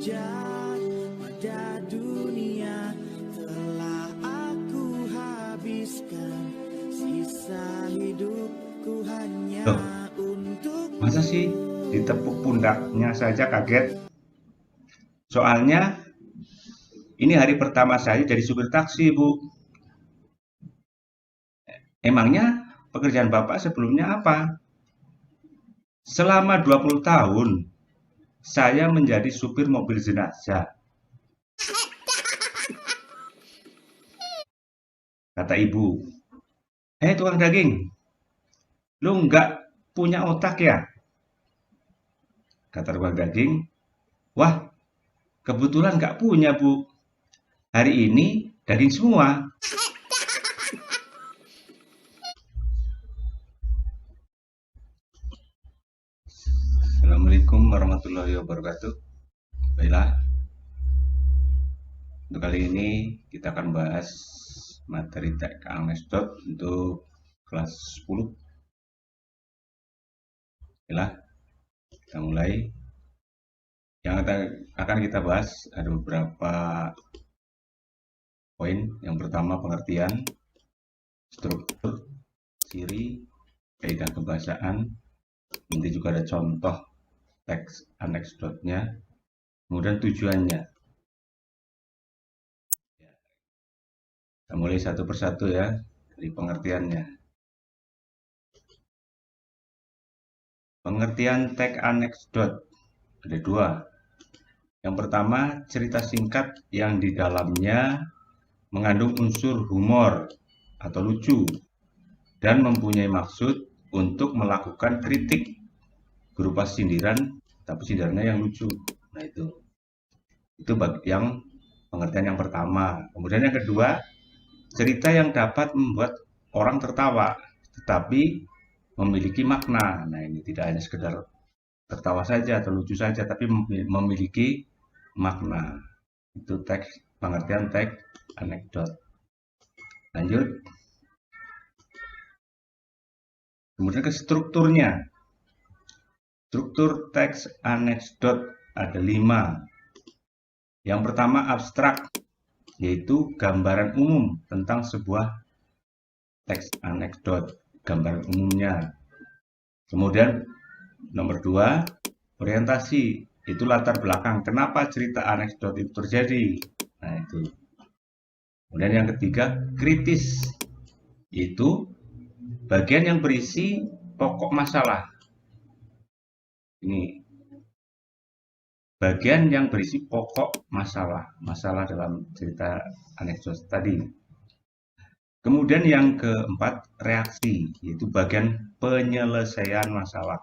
saja pada dunia telah aku habiskan, sisa hidupku hanya untuk. Masa sih ditepuk pundaknya saja kaget? Soalnya ini hari pertama saya jadi supir taksi, Bu. Emangnya pekerjaan Bapak sebelumnya apa? Selama 20 tahun saya menjadi supir mobil jenazah, kata ibu. Tukang daging, lu nggak punya otak ya? Kata tukang daging. Wah, kebetulan nggak punya, Bu. Hari ini daging semua. Assalamualaikum warahmatullahi wabarakatuh. Baiklah, untuk kali ini kita akan bahas materi teks amnesty untuk kelas 10. Baiklah, kita mulai. Yang akan kita bahas ada beberapa poin. Yang pertama pengertian, struktur, ciri, kaidah kebahasaan. Nanti juga ada contoh teks anekdotnya, kemudian tujuannya. Kita mulai satu persatu ya, dari pengertiannya. Pengertian teks anekdot ada dua. Yang pertama, cerita singkat yang di dalamnya mengandung unsur humor atau lucu dan mempunyai maksud untuk melakukan kritik berupa sindiran, tapi sindirannya yang lucu. Nah, itu yang pengertian yang pertama. Kemudian yang kedua, cerita yang dapat membuat orang tertawa tetapi memiliki makna. Nah, ini tidak hanya sekedar tertawa saja atau lucu saja, tapi memiliki makna. Itu pengertian teks anekdot. Lanjut. Kemudian ke strukturnya. Struktur teks anekdot ada 5. Yang pertama abstrak, yaitu gambaran umum tentang sebuah teks anekdot, gambaran umumnya. Kemudian nomor 2, orientasi, itu latar belakang kenapa cerita anekdot itu terjadi. Nah, itu. Kemudian yang ketiga, kritis, yaitu bagian yang berisi pokok masalah. Ini bagian yang berisi pokok masalah dalam cerita anekdot tadi. Kemudian yang keempat, reaksi, yaitu bagian penyelesaian masalah.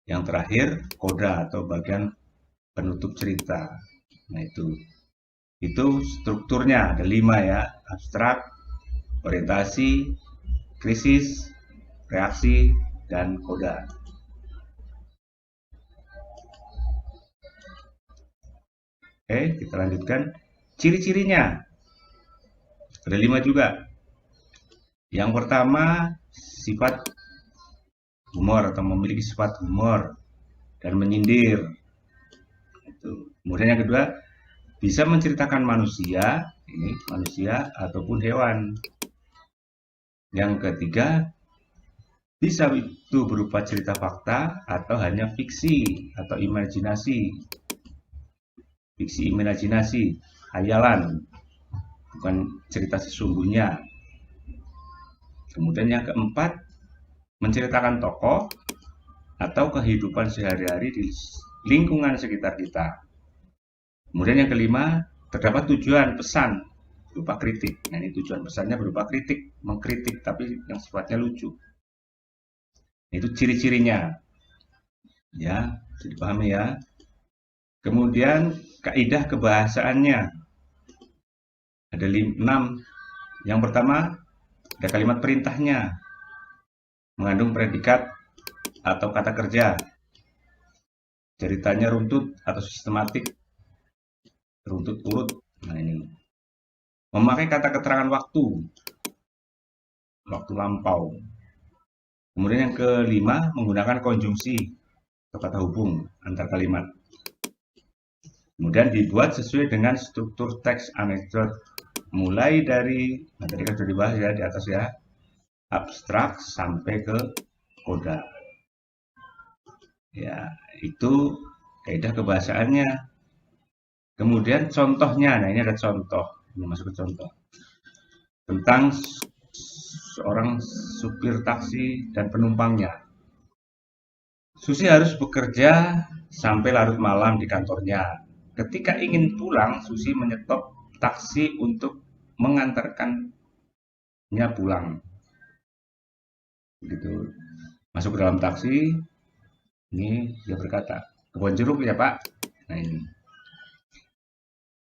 Yang terakhir, koda atau bagian penutup cerita. Nah, itu strukturnya ada 5 ya, abstrak, orientasi, krisis, reaksi, dan koda. Oke, kita lanjutkan. Ciri-cirinya ada 5 juga. Yang pertama, sifat humor atau memiliki sifat humor dan menyindir. Kemudian yang kedua, bisa menceritakan manusia ataupun hewan. Yang ketiga, bisa itu berupa cerita fakta atau hanya fiksi atau imajinasi. Fiksi imajinasi, hayalan, bukan cerita sesungguhnya. Kemudian yang keempat, menceritakan tokoh atau kehidupan sehari-hari di lingkungan sekitar kita. Kemudian yang kelima, terdapat tujuan pesan berupa kritik. Nah, ini tujuan pesannya berupa kritik, mengkritik, tapi yang sifatnya lucu. Itu ciri-cirinya. Ya, bisa dipahami ya. Kemudian kaidah kebahasaannya ada 6. Yang pertama, ada kalimat perintahnya, mengandung predikat atau kata kerja. Ceritanya runtut atau sistematik, runtut urut. Nah, ini memakai kata keterangan waktu lampau. Kemudian yang kelima, menggunakan konjungsi atau kata hubung antar kalimat. Kemudian dibuat sesuai dengan struktur teks anekdot, mulai dari, tadi kan sudah dibahas ya di atas ya, abstrak sampai ke koda. Ya, itu kaidah kebahasaannya. Kemudian contohnya, nah ini ada contoh, ini masuk ke contoh tentang seorang supir taksi dan penumpangnya. Susi harus bekerja sampai larut malam di kantornya. Ketika ingin pulang, Susi menyetop taksi untuk mengantarkannya pulang. Begitu. Masuk ke dalam taksi, ini dia berkata, "Kebun jeruk ya Pak?" Nah ini.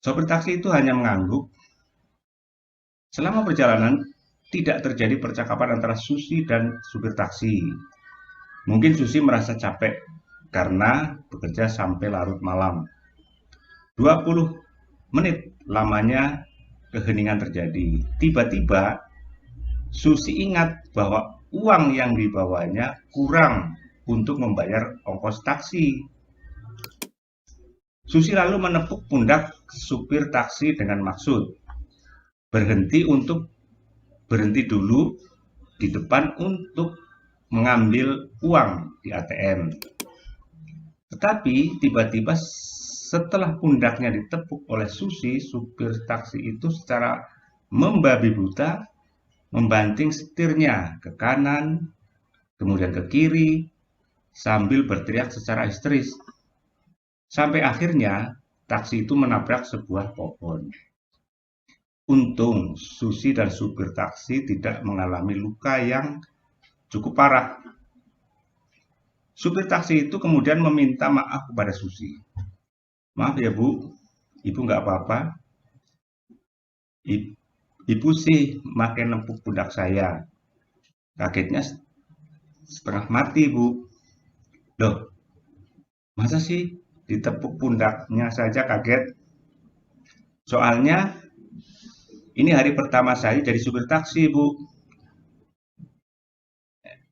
Sopir taksi itu hanya mengangguk. Selama perjalanan, tidak terjadi percakapan antara Susi dan supir taksi. Mungkin Susi merasa capek karena bekerja sampai larut malam. 20 menit lamanya keheningan terjadi. Tiba-tiba Susi ingat bahwa uang yang dibawanya kurang untuk membayar ongkos taksi. Susi lalu menepuk pundak supir taksi dengan maksud berhenti dulu di depan untuk mengambil uang di ATM. Tetapi tiba-tiba setelah pundaknya ditepuk oleh Susi, supir taksi itu secara membabi buta membanting setirnya ke kanan, kemudian ke kiri, sambil berteriak secara histeris. Sampai akhirnya taksi itu menabrak sebuah pohon. Untung Susi dan supir taksi tidak mengalami luka yang cukup parah. Supir taksi itu kemudian meminta maaf kepada Susi. "Maaf ya Bu, Ibu nggak apa-apa. Ibu sih makin nempuk pundak saya. Kagetnya setengah mati Bu." "Loh, masa sih ditepuk pundaknya saja kaget? Soalnya ini hari pertama saya jadi supir taksi Bu.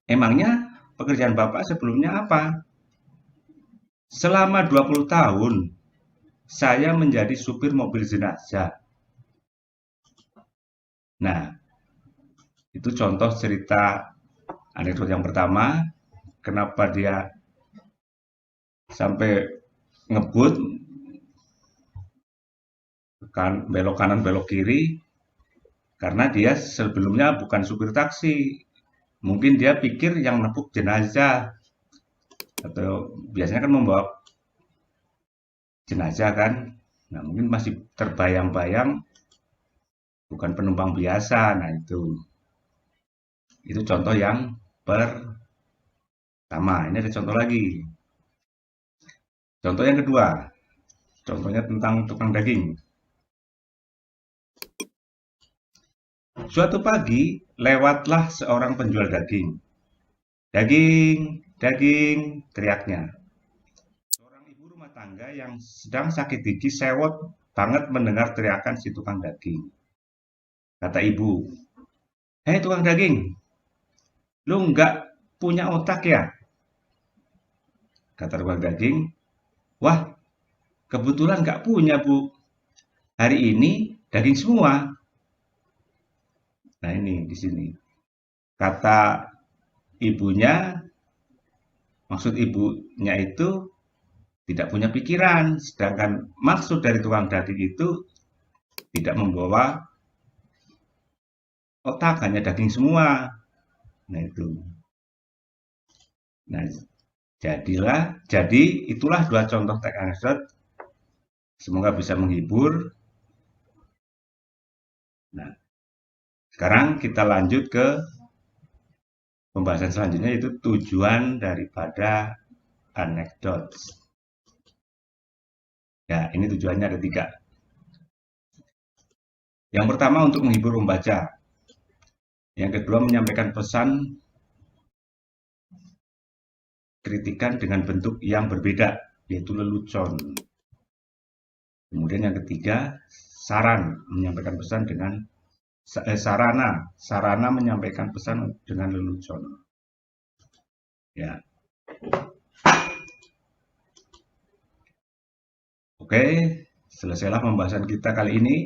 Emangnya pekerjaan Bapak sebelumnya apa?" "Selama 20 tahun, saya menjadi supir mobil jenazah." Nah, itu contoh cerita anekdot yang pertama. Kenapa dia sampai ngebut, kan belok kanan belok kiri, karena dia sebelumnya bukan supir taksi. Mungkin dia pikir yang nepuk jenazah, atau biasanya kan membawa jenazah kan. Nah, mungkin masih terbayang-bayang bukan penumpang biasa. Nah, itu contoh yang pertama. Ini ada contoh lagi. Contoh yang kedua, contohnya tentang tukang daging. Suatu pagi, lewatlah seorang penjual daging. "Daging, daging," teriaknya. Seorang ibu rumah tangga yang sedang sakit gigi sewot banget mendengar teriakan si tukang daging. Kata ibu, "Hei tukang daging, lu nggak punya otak ya?" Kata tukang daging, "Wah, kebetulan nggak punya Bu. Hari ini daging semua." Nah ini di sini. Kata ibunya, maksud ibunya itu tidak punya pikiran. Sedangkan maksud dari tukang daging itu tidak membawa otak, hanya daging semua. Nah itu. Nah, jadi itulah dua contoh teks anekdot. Semoga bisa menghibur. Nah, sekarang kita lanjut ke pembahasan selanjutnya, yaitu tujuan daripada anekdot. Ya, ini tujuannya ada 3. Yang pertama untuk menghibur pembaca. Yang kedua menyampaikan pesan kritikan dengan bentuk yang berbeda, yaitu lelucon. Kemudian yang ketiga, saran menyampaikan pesan dengan sarana menyampaikan pesan dengan lelucon. Ya. Oke, Selesailah pembahasan kita kali ini.